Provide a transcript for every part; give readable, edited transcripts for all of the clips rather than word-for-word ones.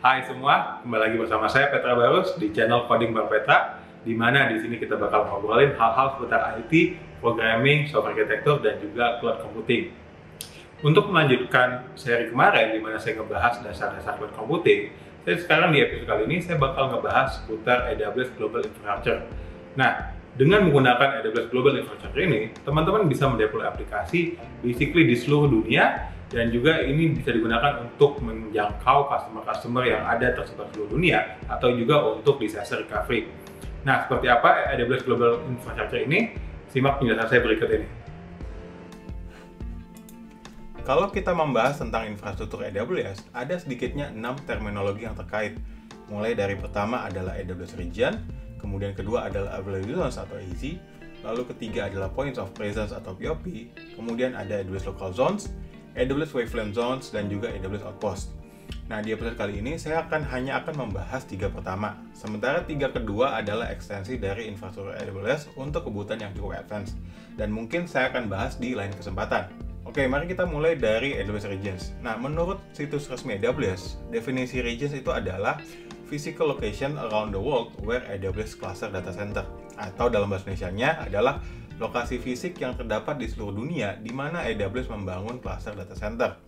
Hai semua, kembali lagi bersama saya Petra Barus di channel Coding Bang Petra, di mana di sini kita bakal ngobrolin hal-hal seputar IT, programming, software architecture, dan juga cloud computing. Untuk melanjutkan seri kemarin di mana saya ngebahas dasar-dasar cloud computing, saya sekarang di episode kali ini saya bakal ngebahas seputar AWS Global Infrastructure. Nah, dengan menggunakan AWS Global Infrastructure ini, teman-teman bisa mendeploy aplikasi basically di seluruh dunia, dan juga ini bisa digunakan untuk menjangkau customer-customer yang ada tersebar seluruh dunia atau juga untuk disaster recovery. Nah, seperti apa AWS Global Infrastructure ini? Simak penjelasan saya berikut ini. Kalau kita membahas tentang infrastruktur AWS, ada sedikitnya 6 terminologi yang terkait. Mulai dari pertama adalah AWS Region, kemudian kedua adalah Availability Zones atau AZ, lalu ketiga adalah Points of Presence atau POP, kemudian ada AWS Local Zones, AWS Waveland Zones, dan juga AWS Outpost. Nah, di episode kali ini saya hanya akan membahas 3 pertama, sementara 3 kedua adalah ekstensi dari infrastruktur AWS untuk kebutuhan yang cukup advance, dan mungkin saya akan bahas di lain kesempatan. Oke, mari kita mulai dari AWS Regions. Nah, menurut situs resmi AWS, definisi regions itu adalah physical location around the world where AWS cluster data center, atau dalam bahasa Indonesianya adalah lokasi fisik yang terdapat di seluruh dunia di mana AWS membangun cluster data center.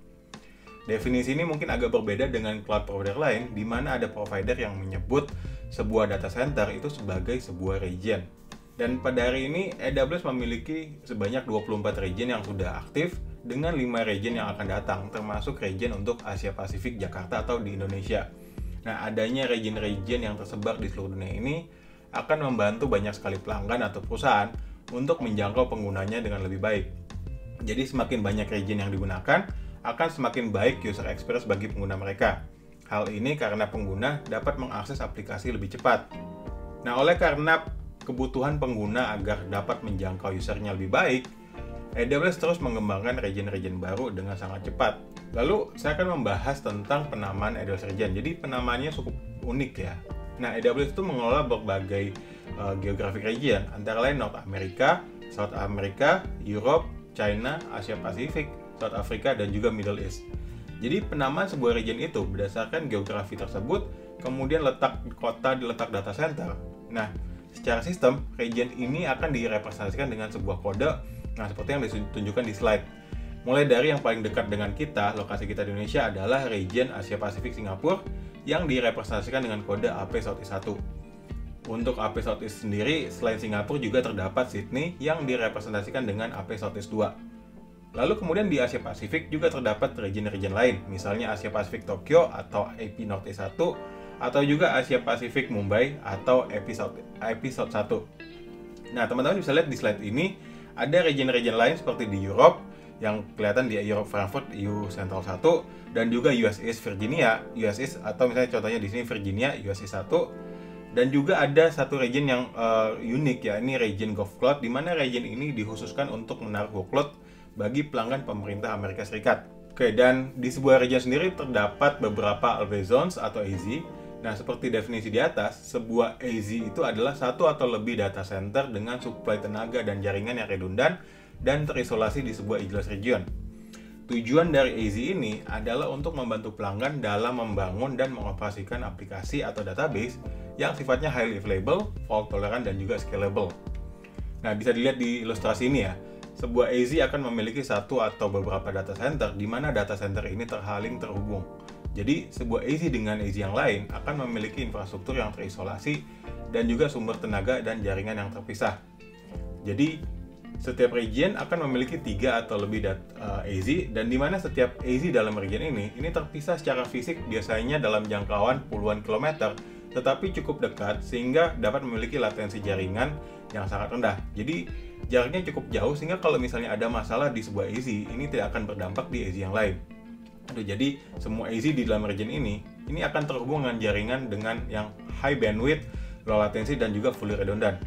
Definisi ini mungkin agak berbeda dengan cloud provider lain, di mana ada provider yang menyebut sebuah data center itu sebagai sebuah region. Dan pada hari ini, AWS memiliki sebanyak 24 region yang sudah aktif, dengan 5 region yang akan datang, termasuk region untuk Asia Pasifik, Jakarta, atau di Indonesia. Nah, adanya region-region yang tersebar di seluruh dunia ini akan membantu banyak sekali pelanggan atau perusahaan untuk menjangkau penggunanya dengan lebih baik. Jadi semakin banyak region yang digunakan, akan semakin baik user experience bagi pengguna mereka. Hal ini karena pengguna dapat mengakses aplikasi lebih cepat. Nah, oleh karena kebutuhan pengguna agar dapat menjangkau usernya lebih baik, AWS terus mengembangkan region-region baru dengan sangat cepat. Lalu, saya akan membahas tentang penamaan AWS Region. Jadi, penamaannya cukup unik ya. Nah, AWS itu mengelola berbagai geographic region, antara lain North America, South America, Europe, China, Asia Pasifik, South Africa, dan juga Middle East. Jadi penamaan sebuah region itu berdasarkan geografi tersebut, kemudian letak kota di letak data center. Nah, secara sistem, region ini akan direpresentasikan dengan sebuah kode, nah seperti yang ditunjukkan di slide. Mulai dari yang paling dekat dengan kita, lokasi kita di Indonesia adalah region Asia Pasifik Singapura, yang direpresentasikan dengan kode AP Southeast 1. Untuk AP Southeast sendiri, selain Singapura juga terdapat Sydney yang direpresentasikan dengan AP Southeast 2. Lalu kemudian di Asia Pasifik juga terdapat region-region lain, misalnya Asia Pasifik Tokyo atau AP Northeast 1, atau juga Asia Pasifik Mumbai atau AP South 1. Nah, teman-teman bisa lihat di slide ini, ada region-region lain seperti di Europe, yang kelihatan di Europe Frankfurt EU Central 1, dan juga US East Virginia, US East, atau misalnya contohnya di sini Virginia US East 1. Dan juga ada satu region yang unik ya, ini region GovCloud, di mana region ini dikhususkan untuk menaruh workload bagi pelanggan pemerintah Amerika Serikat. Oke, dan di sebuah region sendiri terdapat beberapa Always Zones atau AZ. Nah, seperti definisi di atas, sebuah AZ itu adalah satu atau lebih data center dengan suplai tenaga dan jaringan yang redundan dan terisolasi di sebuah AWS region. Tujuan dari AZ ini adalah untuk membantu pelanggan dalam membangun dan mengoperasikan aplikasi atau database yang sifatnya highly available, fault tolerant, dan juga scalable. Nah, bisa dilihat di ilustrasi ini ya. Sebuah AZ akan memiliki satu atau beberapa data center di mana data center ini terhubung. Jadi, sebuah AZ dengan AZ yang lain akan memiliki infrastruktur yang terisolasi dan juga sumber tenaga dan jaringan yang terpisah. Jadi, setiap region akan memiliki 3 atau lebih AZ, dan di mana setiap AZ dalam region ini terpisah secara fisik biasanya dalam jangkauan puluhan kilometer, tetapi cukup dekat sehingga dapat memiliki latensi jaringan yang sangat rendah. Jadi jaraknya cukup jauh sehingga kalau misalnya ada masalah di sebuah AZ, ini tidak akan berdampak di AZ yang lain. Jadi semua AZ di dalam region ini akan terhubung dengan jaringan dengan yang high bandwidth, low latency, dan juga fully redundant.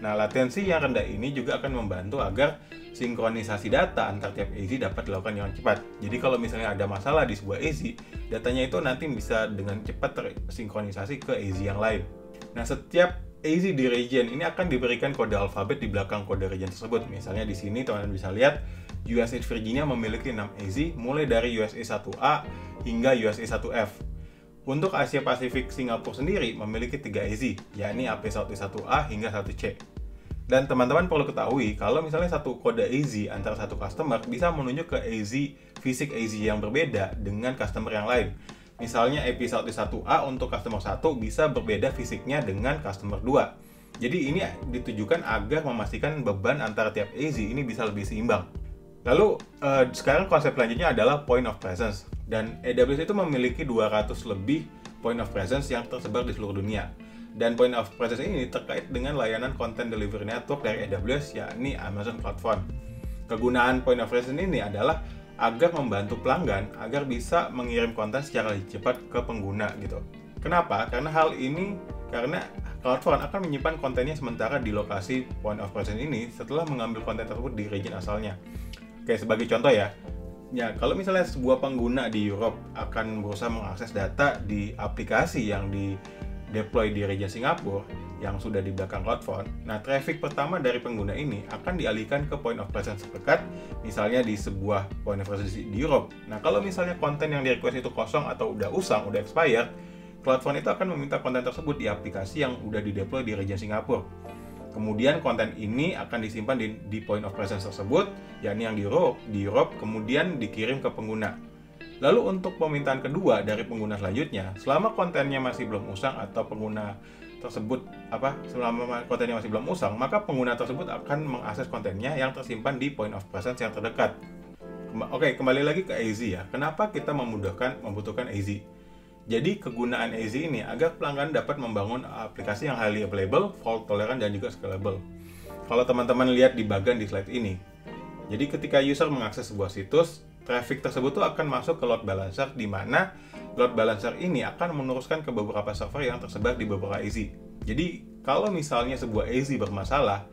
Nah, latensi yang rendah ini juga akan membantu agar sinkronisasi data antar tiap AZ dapat dilakukan dengan cepat. Jadi kalau misalnya ada masalah di sebuah AZ, datanya itu nanti bisa dengan cepat tersinkronisasi ke AZ yang lain. Nah, setiap AZ di region ini akan diberikan kode alfabet di belakang kode region tersebut. Misalnya di sini teman-teman bisa lihat US East Virginia memiliki 6 AZ mulai dari US East 1A hingga US East 1F. Untuk Asia Pasifik Singapura sendiri memiliki 3 AZ, yakni AP Southeast 1A hingga 1C. Dan teman-teman perlu ketahui, kalau misalnya satu kode AZ antara satu customer bisa menunjuk ke AZ, fisik AZ yang berbeda dengan customer yang lain. Misalnya AP Southeast 1A untuk customer 1 bisa berbeda fisiknya dengan customer 2. Jadi ini ditujukan agar memastikan beban antara tiap AZ ini bisa lebih seimbang. Lalu sekarang konsep selanjutnya adalah point of presence. Dan AWS itu memiliki 200 lebih point of presence yang tersebar di seluruh dunia. Dan point of presence ini terkait dengan layanan content delivery network dari AWS, yakni Amazon CloudFront. Kegunaan point of presence ini adalah agar membantu pelanggan agar bisa mengirim konten secara lebih cepat ke pengguna gitu. Kenapa? Karena CloudFront akan menyimpan kontennya sementara di lokasi point of presence ini setelah mengambil konten tersebut di region asalnya. Oke, sebagai contoh ya, kalau misalnya sebuah pengguna di Europe akan berusaha mengakses data di aplikasi yang di-deploy di region Singapura yang sudah di belakang CloudFront, nah traffic pertama dari pengguna ini akan dialihkan ke point of presence terdekat, misalnya di sebuah point of presence di Europe. Nah, kalau misalnya konten yang di-request itu kosong atau udah usang, udah expired, CloudFront itu akan meminta konten tersebut di aplikasi yang udah di-deploy di region Singapura. Kemudian konten ini akan disimpan di point of presence tersebut, yakni yang di Europe, kemudian dikirim ke pengguna. Lalu untuk permintaan kedua dari pengguna selanjutnya, selama kontennya masih belum usang atau selama kontennya masih belum usang, maka pengguna tersebut akan mengakses kontennya yang tersimpan di point of presence yang terdekat. Oke, kembali lagi ke AZ ya. Kenapa kita membutuhkan AZ? Jadi kegunaan AZ ini agar pelanggan dapat membangun aplikasi yang highly available, fault tolerant, dan juga scalable. Kalau teman-teman lihat di bagian di slide ini, jadi ketika user mengakses sebuah situs, traffic tersebut tuh akan masuk ke load balancer, di mana load balancer ini akan meneruskan ke beberapa server yang tersebar di beberapa AZ. Jadi kalau misalnya sebuah AZ bermasalah,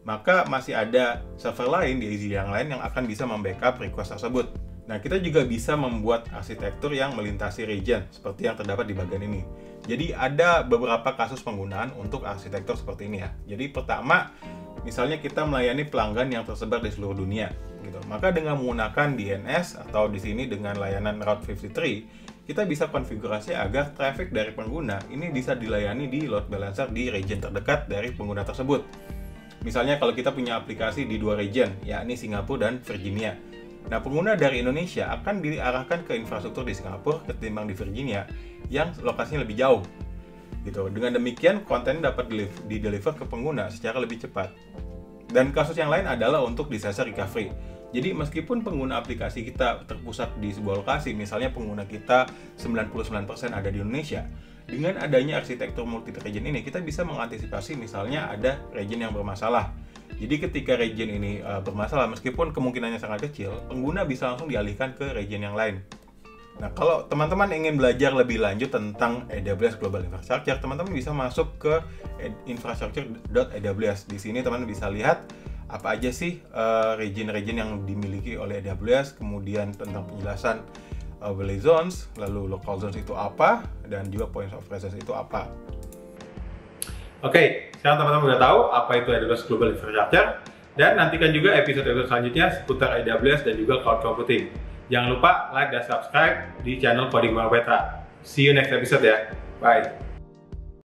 maka masih ada server lain di AZ yang lain yang akan bisa membackup request tersebut. Nah, kita juga bisa membuat arsitektur yang melintasi region, seperti yang terdapat di bagian ini. Jadi, ada beberapa kasus penggunaan untuk arsitektur seperti ini ya. Jadi, pertama, misalnya kita melayani pelanggan yang tersebar di seluruh dunia, gitu. Maka dengan menggunakan DNS atau di sini dengan layanan Route 53, kita bisa konfigurasi agar traffic dari pengguna ini bisa dilayani di load balancer di region terdekat dari pengguna tersebut. Misalnya kalau kita punya aplikasi di 2 region, yakni Singapura dan Virginia. Nah, pengguna dari Indonesia akan diarahkan ke infrastruktur di Singapura ketimbang di Virginia yang lokasinya lebih jauh. Gitu. Dengan demikian, konten dapat di-deliver ke pengguna secara lebih cepat. Dan kasus yang lain adalah untuk disaster recovery. Jadi, meskipun pengguna aplikasi kita terpusat di sebuah lokasi, misalnya pengguna kita 99% ada di Indonesia, dengan adanya arsitektur multi-region ini, kita bisa mengantisipasi misalnya ada region yang bermasalah. Jadi ketika region ini bermasalah, meskipun kemungkinannya sangat kecil, pengguna bisa langsung dialihkan ke region yang lain. Nah, kalau teman-teman ingin belajar lebih lanjut tentang AWS Global Infrastructure, teman-teman bisa masuk ke infrastructure.aws. Di sini teman-teman bisa lihat apa aja sih region-region yang dimiliki oleh AWS, kemudian tentang penjelasan overlay zones, lalu local zones itu apa, dan juga points of presence itu apa. Oke, sekarang teman-teman udah tahu apa itu AWS Global Infrastructure, dan nantikan juga episode-episode selanjutnya seputar AWS dan juga cloud computing. Jangan lupa like dan subscribe di channel Coding Bang Petra. See you next episode ya. Bye.